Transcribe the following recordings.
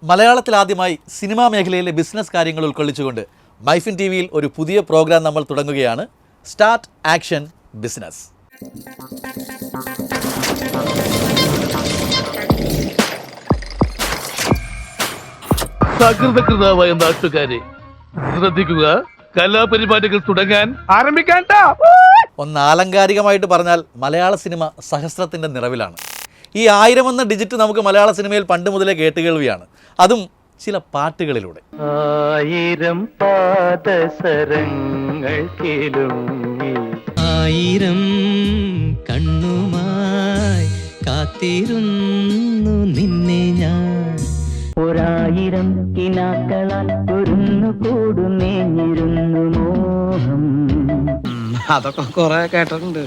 മലയാളത്തിൽ ആദ്യമായി സിനിമാ മേഖലയിലെ ബിസിനസ് കാര്യങ്ങൾ ഉൾക്കൊള്ളിച്ചുകൊണ്ട് മൈഫിൻ ടി വിയിൽ ഒരു പുതിയ പ്രോഗ്രാം നമ്മൾ തുടങ്ങുകയാണ്. Start action business. സകൃതകൃതാവായ നാട്ടുകാരെ ശ്രദ്ധിക്കുക, കലാപരിപാടികൾ തുടങ്ങാൻ ആരംഭിക്കാൻ. ഒന്ന് ആലങ്കാരികമായിട്ട് പറഞ്ഞാൽ മലയാള സിനിമ സഹസ്രത്തിൻ്റെ നിറവിലാണ്. ഈ 1000 എന്ന ഡിജിറ്റ് നമുക്ക് മലയാള സിനിമയിൽ പണ്ട് മുതലേ കേട്ടുകേൾവിയാണ്, അതും ചില പാട്ടുകളിലൂടെ. 1000 പാദസരങ്ങൾ കിലുങ്ങി 1000 കണ്ണുമായി കാത്തിരുന്നു നിന്നെ ഞാൻ. 1000 കിനാക്കളാൽ ഒരുന്നു കൂടുന്നേഞ്ഞിരുന്നു മോഹം. അതൊക്കെ കുറെ കേട്ടിട്ടുണ്ട്.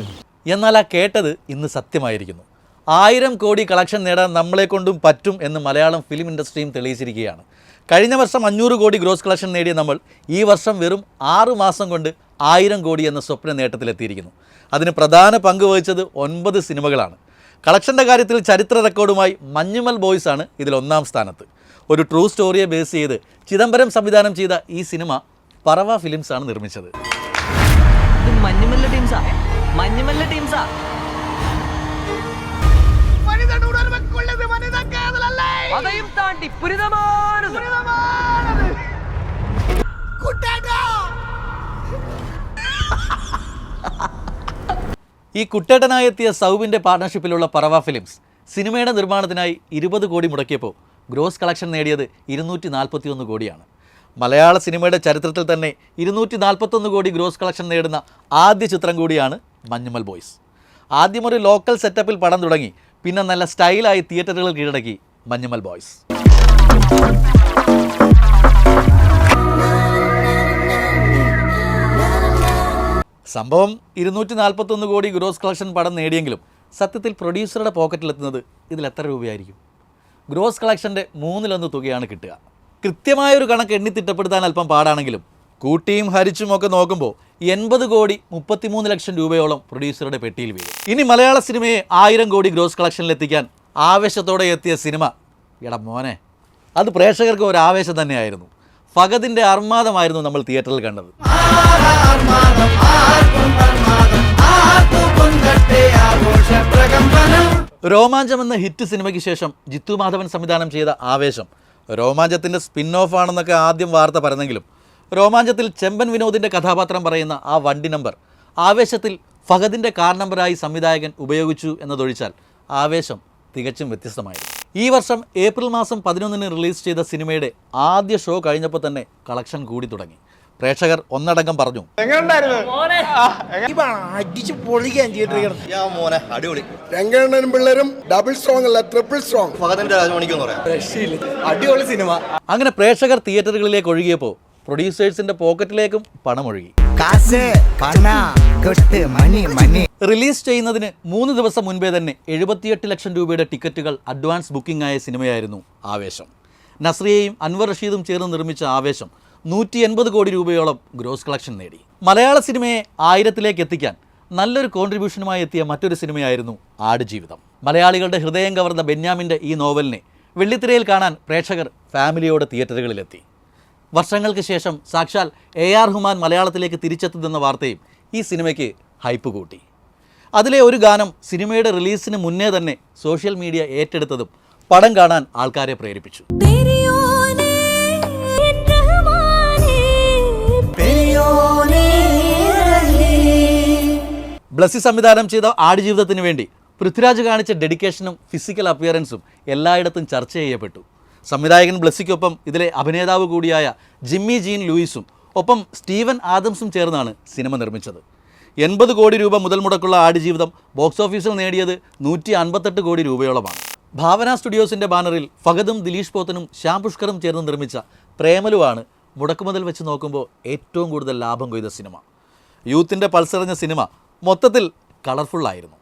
എന്നാൽ ആ കേട്ടത് ഇന്ന് സത്യമായിരിക്കുന്നു. 1000 കോടി കളക്ഷൻ നേടാൻ നമ്മളെ കൊണ്ടും പറ്റും എന്ന് മലയാളം ഫിലിം ഇൻഡസ്ട്രിയും തെളിയിച്ചിരിക്കുകയാണ്. കഴിഞ്ഞ വർഷം 500 കോടി ഗ്രോസ് കളക്ഷൻ നേടിയ നമ്മൾ ഈ വർഷം വെറും 6 മാസം കൊണ്ട് 1000 കോടി എന്ന സ്വപ്ന നേട്ടത്തിലെത്തിയിരിക്കുന്നു. അതിന് പ്രധാന പങ്ക് വഹിച്ചത് 9 സിനിമകളാണ്. കളക്ഷൻ്റെ കാര്യത്തിൽ ചരിത്ര റെക്കോർഡുമായി മഞ്ഞുമൽ ബോയ്സ് ആണ് ഇതിൽ 1-ാം സ്ഥാനത്ത്. ഒരു ട്രൂ സ്റ്റോറിയെ ബേസ് ചെയ്ത് ചിദംബരം സംവിധാനം ചെയ്ത ഈ സിനിമ പറവ ഫിലിംസ് ആണ് നിർമ്മിച്ചത്. ഈ കുട്ടേട്ടനായി എത്തിയ സൗബിൻ്റെ പാർട്ണർഷിപ്പിലുള്ള പറവ ഫിലിംസ് സിനിമയുടെ നിർമ്മാണത്തിനായി 20 കോടി മുടക്കിയപ്പോൾ ഗ്രോസ് കളക്ഷൻ നേടിയത് 241 കോടിയാണ്. മലയാള സിനിമയുടെ ചരിത്രത്തിൽ തന്നെ 241 കോടി ഗ്രോസ് കളക്ഷൻ നേടുന്ന ആദ്യ ചിത്രം കൂടിയാണ് മഞ്ഞുമൽ ബോയ്സ്. ആദ്യം ഒരു ലോക്കൽ സെറ്റപ്പിൽ പടം തുടങ്ങി, പിന്നെ നല്ല സ്റ്റൈലായി തിയേറ്ററുകൾ കീഴടക്കി മഞ്ഞുമൽ ബോയ്സ്. സംഭവം 241 കോടി ഗ്രോസ് കളക്ഷൻ പടം നേടിയെങ്കിലും സത്യത്തിൽ പ്രൊഡ്യൂസറുടെ പോക്കറ്റിലെത്തുന്നത് ഇതിൽ എത്ര രൂപയായിരിക്കും? ഗ്രോസ് കളക്ഷൻ്റെ 1/3 തുകയാണ് കിട്ടുക. കൃത്യമായൊരു കണക്ക് എണ്ണിത്തിട്ടപ്പെടുത്താൻ അല്പം പാടാണെങ്കിലും കൂട്ടിയും ഹരിച്ചുമൊക്കെ നോക്കുമ്പോൾ 80 കോടി 33 ലക്ഷം രൂപയോളം പ്രൊഡ്യൂസറുടെ പെട്ടിയിൽ വീഴും. ഇനി മലയാള സിനിമയെ 1000 കോടി ഗ്രോസ് കളക്ഷനിലെത്തിക്കാൻ ആവേശത്തോടെ എത്തിയ സിനിമ, എടാ മോനെ, അത് പ്രേക്ഷകർക്ക് ഒരു ആവേശം തന്നെയായിരുന്നു. ഫഹദിൻ്റെ അർമാദമായിരുന്നു നമ്മൾ തിയേറ്ററിൽ കണ്ടത്. രോമാഞ്ചം എന്ന ഹിറ്റ് സിനിമയ്ക്ക് ശേഷം ജിത്തു മാധവൻ സംവിധാനം ചെയ്ത ആവേശം രോമാഞ്ചത്തിൻ്റെ സ്പിൻ ഓഫ് ആണെന്നൊക്കെ ആദ്യം വാർത്ത പറഞ്ഞെങ്കിലും രോമാഞ്ചത്തിൽ ചെമ്പൻ വിനോദിൻ്റെ കഥാപാത്രം പറയുന്ന ആ വണ്ടി നമ്പർ ആവേശത്തിൽ ഫഹദിൻ്റെ കാർ നമ്പറായി സംവിധായകൻ ഉപയോഗിച്ചു എന്നതൊഴിച്ചാൽ ആവേശം തികച്ചും വ്യത്യസ്തമായിരുന്നു. ഈ വർഷം ഏപ്രിൽ മാസം 11-ന് റിലീസ് ചെയ്ത സിനിമയുടെ ആദ്യ ഷോ കഴിഞ്ഞപ്പോൾ തന്നെ കളക്ഷൻ കൂടി തുടങ്ങി. പ്രേക്ഷകർ ഒന്നടങ്കം പറഞ്ഞു, രംഗണ്ണനും പിള്ളേരും ഡബിൾ സ്ട്രോങ് അല്ല ട്രിപ്പിൾ സ്ട്രോങ്. അടിപൊളി സിനിമ. അങ്ങനെ പ്രേക്ഷകർ തിയേറ്ററുകളിലേക്ക് ഒഴുകിയപ്പോൾ പ്രൊഡ്യൂസേഴ്സിന്റെ പോക്കറ്റിലേക്കും പണമൊഴുകി. റിലീസ് ചെയ്യുന്നതിന് 3 ദിവസം മുൻപേ തന്നെ 78 ലക്ഷം രൂപയുടെ ടിക്കറ്റുകൾ അഡ്വാൻസ് ബുക്കിംഗ് ആയ സിനിമയായിരുന്നു ആവേശം. നസ്രിയയും അൻവർ റഷീദും ചേർന്ന് നിർമ്മിച്ച ആവേശം 180 കോടി രൂപയോളം ഗ്രോസ് കളക്ഷൻ നേടി. മലയാള സിനിമയെ 1000-ലേക്ക് എത്തിക്കാൻ നല്ലൊരു കോൺട്രിബ്യൂഷനുമായി എത്തിയ മറ്റൊരു സിനിമയായിരുന്നു ആടുജീവിതം. മലയാളികളുടെ ഹൃദയം കവർന്ന ബെന്യാമിൻ്റെ ഈ നോവലിനെ വെള്ളിത്തിരയിൽ കാണാൻ പ്രേക്ഷകർ ഫാമിലിയോടെ തിയേറ്ററുകളിലെത്തി. വർഷങ്ങൾക്ക് ശേഷം സാക്ഷാൽ AR റഹ്മാൻ മലയാളത്തിലേക്ക് തിരിച്ചെത്തുന്ന വാർത്തയും ഈ സിനിമയ്ക്ക് ഹൈപ്പ് കൂട്ടി. അതിലെ ഒരു ഗാനം സിനിമയുടെ റിലീസിന് മുന്നേ തന്നെ സോഷ്യൽ മീഡിയ ഏറ്റെടുത്തതും പടം കാണാൻ ആൾക്കാരെ പ്രേരിപ്പിച്ചു. ബ്ലസ്സി സംവിധാനം ചെയ്ത ആടുജീവിതത്തിന് വേണ്ടി പൃഥ്വിരാജ് കാണിച്ച ഡെഡിക്കേഷനും ഫിസിക്കൽ അപ്പിയറൻസും എല്ലായിടത്തും ചർച്ച ചെയ്യപ്പെട്ടു. സംവിധായകൻ ബ്ലസ്സിക്കൊപ്പം ഇതിലെ അഭിനേതാവ് കൂടിയായ ജിമ്മി ജീൻ ലൂയിസും ഒപ്പം സ്റ്റീവൻ ആദംസും ചേർന്നാണ് സിനിമ നിർമ്മിച്ചത്. 80 കോടി രൂപ മുതൽ മുടക്കുള്ള ആടുജീവിതം ബോക്സ് ഓഫീസിൽ നേടിയത് 158 കോടി രൂപയോളമാണ്. ഭാവന സ്റ്റുഡിയോസിൻ്റെ ബാനറിൽ ഫഹദും ദിലീഷ് പോത്തനും ശ്യാം പുഷ്കറും ചേർന്ന് നിർമ്മിച്ച പ്രേമലുവാണ് മുടക്കുമുതൽ വെച്ച് നോക്കുമ്പോൾ ഏറ്റവും കൂടുതൽ ലാഭം കൊയ്ത സിനിമ. യൂത്തിൻ്റെ പൾസറിഞ്ഞ സിനിമ മൊത്തത്തിൽ കളർഫുള്ളായിരുന്നു.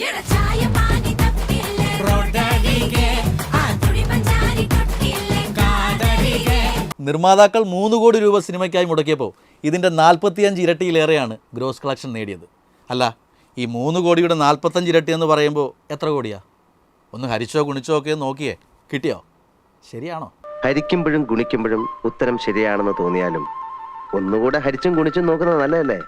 നിർമ്മാതാക്കൾ 3 കോടി രൂപ സിനിമയ്ക്കായി മുടക്കിയപ്പോൾ ഇതിൻ്റെ 45 ഇരട്ടിയിലേറെയാണ് ഗ്രോസ് കളക്ഷൻ നേടിയത്. അല്ല, ഈ 3 കോടിയുടെ 45 ഇരട്ടി എന്ന് പറയുമ്പോൾ എത്ര കോടിയാ? ഒന്ന് ഹരിച്ചോ ഗുണിച്ചോ ഒക്കെ നോക്കിയേ, കിട്ടിയോ? ശരിയാണോ? ഹരിക്കുമ്പോഴും ഗുണിക്കുമ്പോഴും ഉത്തരം ശരിയാണെന്ന് തോന്നിയാലും ഒന്നുകൂടെ ഹരിച്ചും ഗുണിച്ചും നോക്കുന്നത് നല്ലതല്ലേ?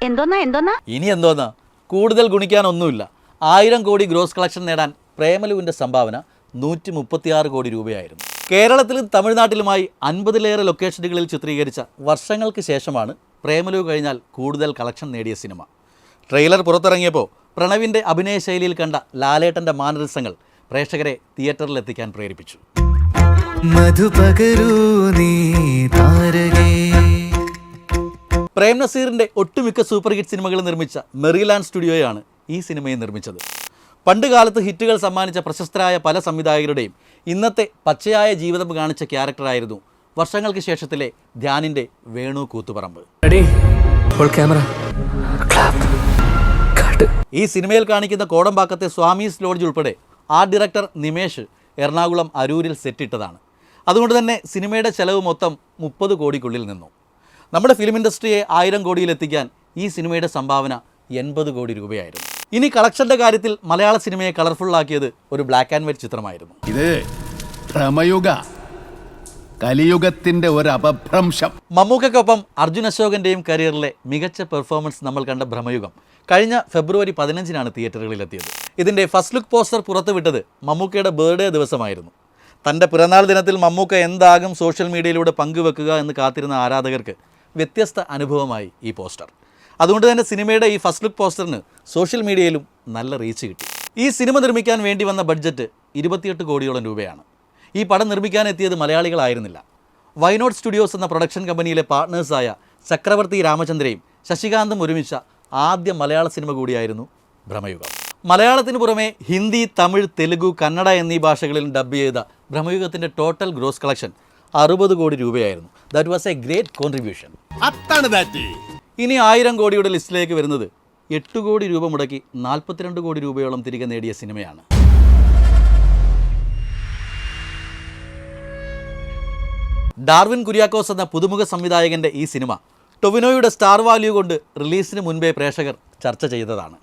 എന്തോന്നാ ഇനി എന്തോന്നാ, കൂടുതൽ ഗുണിക്കാനൊന്നുമില്ല. 1000 കോടി ഗ്രോസ് കളക്ഷൻ നേടാൻ പ്രേമലുവിൻ്റെ സംഭാവന 136 കോടി രൂപയായിരുന്നു. കേരളത്തിലും തമിഴ്നാട്ടിലുമായി 50-ലേറെ ലൊക്കേഷനുകളിൽ ചിത്രീകരിച്ച വർഷങ്ങൾക്ക് ശേഷമാണ് പ്രേമലു കഴിഞ്ഞാൽ കൂടുതൽ കളക്ഷൻ നേടിയ സിനിമ. ട്രെയിലർ പുറത്തിറങ്ങിയപ്പോൾ പ്രണവിൻ്റെ അഭിനയ ശൈലിയിൽ കണ്ട ലാലേട്ടൻ്റെ മാനറിസങ്ങൾ പ്രേക്ഷകരെ തിയേറ്ററിലെത്തിക്കാൻ പ്രേരിപ്പിച്ചു. പ്രേം നസീറിൻ്റെ ഒട്ടുമിക്ക സൂപ്പർ ഹിറ്റ് സിനിമകൾ നിർമ്മിച്ച മെറിലാൻഡ് സ്റ്റുഡിയോയാണ് ഈ സിനിമയെ നിർമ്മിച്ചത്. പണ്ട് കാലത്ത് ഹിറ്റുകൾ സമ്മാനിച്ച പ്രശസ്തരായ പല സംവിധായകരുടെയും ഇന്നത്തെ പച്ചയായ ജീവിതം കാണിച്ച ക്യാരക്ടറായിരുന്നു വർഷങ്ങൾക്ക് ശേഷത്തിലെ ധ്യാനിൻ്റെ വേണു കൂത്തുപറമ്പ്. ഈ സിനിമയിൽ കാണിക്കുന്ന കോടമ്പാക്കത്തെ സ്വാമീസ് ലോഡ്ജ് ഉൾപ്പെടെ ആർട്ട് ഡയറക്ടർ നിമേഷ് എറണാകുളം അരൂരിൽ സെറ്റിട്ടതാണ്. അതുകൊണ്ട് തന്നെ സിനിമയുടെ ചെലവ് മൊത്തം 30 കോടിക്കുള്ളിൽ നിന്നു. നമ്മുടെ ഫിലിം ഇൻഡസ്ട്രിയെ 1000 കോടിയിലെത്തിക്കാൻ ഈ സിനിമയുടെ സംഭാവന 80 കോടി രൂപയായിരുന്നു. ഇനി കളക്ഷൻ്റെ കാര്യത്തിൽ മലയാള സിനിമയെ കളർഫുള്ളാക്കിയത് ഒരു ബ്ലാക്ക് ആൻഡ് വൈറ്റ് ചിത്രമായിരുന്നു. ഇത് ഭ്രമയുഗ, കലിയുഗത്തിന്റെ ഒരു അപഭ്രംശം. മമ്മൂക്കയ്ക്കൊപ്പം അർജുൻ അശോകൻ്റെയും കരിയറിലെ മികച്ച പെർഫോമൻസ് നമ്മൾ കണ്ട ഭ്രമയുഗം കഴിഞ്ഞ ഫെബ്രുവരി 15-നാണ് തിയേറ്ററുകളിലെത്തിയത്. ഇതിൻ്റെ ഫസ്റ്റ് ലുക്ക് പോസ്റ്റർ പുറത്തുവിട്ടത് മമ്മൂക്കയുടെ ബർത്ത്ഡേ ദിവസമായിരുന്നു. തൻ്റെ പിറന്നാൾ ദിനത്തിൽ മമ്മൂക്ക എന്താകും സോഷ്യൽ മീഡിയയിലൂടെ പങ്കുവെക്കുക എന്ന് കാത്തിരുന്ന ആരാധകർക്ക് വ്യത്യസ്ത അനുഭവമായി ഈ പോസ്റ്റർ. അതുകൊണ്ട് തന്നെ സിനിമയുടെ ഈ ഫസ്റ്റ് ലുക്ക് പോസ്റ്ററിന് സോഷ്യൽ മീഡിയയിലും നല്ല റീച്ച് കിട്ടി. ഈ സിനിമ നിർമ്മിക്കാൻ വേണ്ടി വന്ന ബഡ്ജറ്റ് 28 കോടിയോളം രൂപയാണ്. ഈ പടം നിർമ്മിക്കാനെത്തിയത് മലയാളികളായിരുന്നില്ല. വൈനോട്ട് സ്റ്റുഡിയോസ് എന്ന പ്രൊഡക്ഷൻ കമ്പനിയിലെ പാർട്ട്നേഴ്സായ ചക്രവർത്തി രാമചന്ദ്രയും ശശികാന്തും ഒരുമിച്ച ആദ്യ മലയാള സിനിമ കൂടിയായിരുന്നു ഭ്രമയുഗം. മലയാളത്തിന് പുറമെ ഹിന്ദി, തമിഴ്, തെലുഗു, കന്നഡ എന്നീ ഭാഷകളിൽ ഡബ് ചെയ്ത ഭ്രമയുഗത്തിൻ്റെ ടോട്ടൽ ഗ്രോസ് കളക്ഷൻ 60 കോടി രൂപയായിരുന്നു. That was A great contribution. ഇനി 1000 കോടിയുടെ ലിസ്റ്റിലേക്ക് വരുന്നത് 8 കോടി രൂപ മുടക്കി 42 കോടി രൂപയോളം തിരികെ നേടിയ സിനിമയാണ്. ഡാർവിൻ കുര്യാക്കോസ് എന്ന പുതുമുഖ സംവിധായകൻ്റെ ഈ സിനിമ ടൊവിനോയുടെ സ്റ്റാർ വാല്യൂ കൊണ്ട് റിലീസിന് മുൻപേ പ്രേക്ഷകർ ചർച്ച ചെയ്തതാണ്.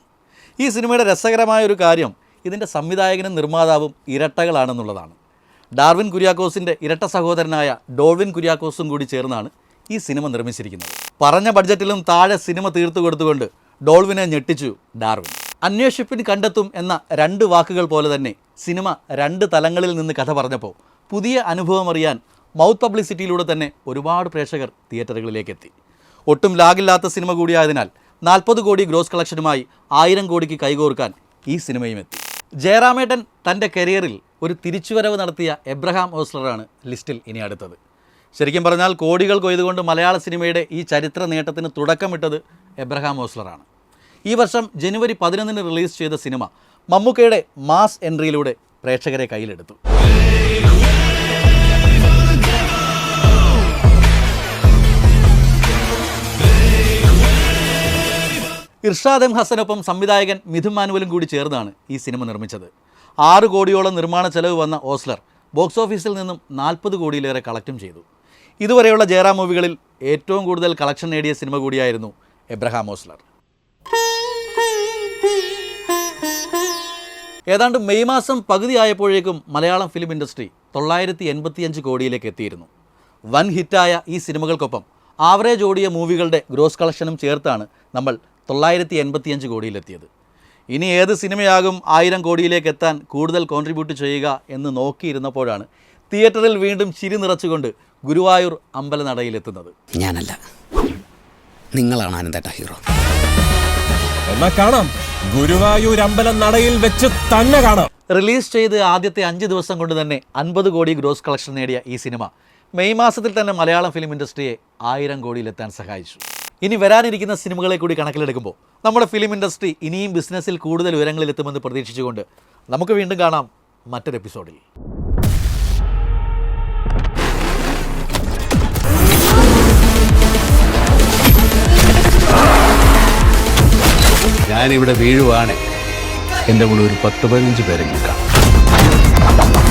ഈ സിനിമയുടെ രസകരമായ ഒരു കാര്യം ഇതിൻ്റെ സംവിധായകനും നിർമ്മാതാവും ഇരട്ടകളാണെന്നുള്ളതാണ്. ഡാർവിൻ കുര്യാക്കോസിൻ്റെ ഇരട്ട സഹോദരനായ ഡോൾവിൻ കുര്യാക്കോസും കൂടി ചേർന്നാണ് ഈ സിനിമ നിർമ്മിച്ചിരിക്കുന്നത്. പറഞ്ഞ ബഡ്ജറ്റിലും താഴെ സിനിമ തീർത്തു കൊടുത്തുകൊണ്ട് ഡോൾവിനെ ഞെട്ടിച്ചു ഡാർവിൻ. അന്വേഷിപ്പിന് കണ്ടെത്തും എന്ന 2 വാക്കുകൾ പോലെ തന്നെ സിനിമ 2 തലങ്ങളിൽ നിന്ന് കഥ പറഞ്ഞപ്പോൾ പുതിയ അനുഭവം അറിയാൻ മൗത്ത് പബ്ലിസിറ്റിയിലൂടെ തന്നെ ഒരുപാട് പ്രേക്ഷകർ തിയേറ്ററുകളിലേക്ക് എത്തി. ഒട്ടും ലാഗില്ലാത്ത സിനിമ കൂടിയായതിനാൽ 40 കോടി ഗ്രോസ് കളക്ഷനുമായി 1000 കോടിക്ക് കൈകോർക്കാൻ ഈ സിനിമയും എത്തി. ജയറാമേട്ടൻ തൻ്റെ കരിയറിൽ ഒരു തിരിച്ചുവരവ് നടത്തിയ എബ്രഹാം ഓസ്ലറാണ് ലിസ്റ്റിൽ ഇനി അടുത്തത്. ശരിക്കും പറഞ്ഞാൽ കോടികൾ കൊയ്തുകൊണ്ട് മലയാള സിനിമയുടെ ഈ ചരിത്ര നേട്ടത്തിന് തുടക്കമിട്ടത് എബ്രഹാം ഓസ്ലറാണ്. ഈ വർഷം ജനുവരി 11-ന് റിലീസ് ചെയ്ത സിനിമ മമ്മൂക്കയുടെ മാസ് എൻട്രിയിലൂടെ പ്രേക്ഷകരെ കയ്യിലെടുത്തു. ഇർഷാദ് എം ഹസനൊപ്പം സംവിധായകൻ മിഥുൻ മാനുവലും കൂടി ചേർന്നാണ് ഈ സിനിമ നിർമ്മിച്ചത്. 6 കോടിയോളം നിർമ്മാണ ചെലവ് വന്ന ഓസ്ലർ ബോക്സ് ഓഫീസിൽ നിന്നും 40 കോടിയിലേറെ കളക്റ്റും ചെയ്തു. ഇതുവരെയുള്ള ജയറാം മൂവികളിൽ ഏറ്റവും കൂടുതൽ കളക്ഷൻ നേടിയ സിനിമ കൂടിയായിരുന്നു എബ്രഹാം ഓസ്ലർ. ഏതാണ്ട് മെയ് മാസം പകുതിയായപ്പോഴേക്കും മലയാളം ഫിലിം ഇൻഡസ്ട്രി 985 കോടിയിലേക്ക് എത്തിയിരുന്നു. വൻ ഹിറ്റായ ഈ സിനിമകൾക്കൊപ്പം ആവറേജ് ഓടിയ മൂവികളുടെ ഗ്രോസ് കളക്ഷനും ചേർത്താണ് നമ്മൾ 985 കോടിയിലെത്തിയത്. ഇനി ഏത് സിനിമയാകും 1000 കോടിയിലേക്ക് എത്താൻ കൂടുതൽ കോൺട്രിബ്യൂട്ട് ചെയ്യുക എന്ന് നോക്കിയിരുന്നപ്പോഴാണ് തിയേറ്ററിൽ വീണ്ടും ചിരി നിറച്ചുകൊണ്ട് ഗുരുവായൂർ അമ്പലനടയിലെത്തുന്നത്. ഞാനല്ല, നിങ്ങളാണ് ആനന്ദേട്ട ഹീറോ. എന്നാ കാണാം, ഗുരുവായൂർ അമ്പലം നടയിൽ വെച്ച് തന്നെ കാണാം. റിലീസ് ചെയ്ത് ആദ്യത്തെ 5 ദിവസം കൊണ്ട് തന്നെ 50 കോടി ഗ്രോസ് കളക്ഷൻ നേടിയ ഈ സിനിമ മെയ് മാസത്തിൽ തന്നെ മലയാളം ഫിലിം ഇൻഡസ്ട്രിയെ 1000 കോടിയിലെത്താൻ സഹായിച്ചു. ഇനി വരാനിരിക്കുന്ന സിനിമകളെ കൂടി കണക്കിലെടുക്കുമ്പോൾ നമ്മുടെ ഫിലിം ഇൻഡസ്ട്രി ഇനിയും ബിസിനസ്സിൽ കൂടുതൽ ഉയരങ്ങളിലെത്തുമെന്ന് പ്രതീക്ഷിച്ചുകൊണ്ട് നമുക്ക് വീണ്ടും കാണാം മറ്റൊരു എപ്പിസോഡിൽ. ഞാനിവിടെ വീഴുവാണ്. എൻ്റെ കൂടെ ഒരു 10-15 പേരെങ്കിലും കാണും.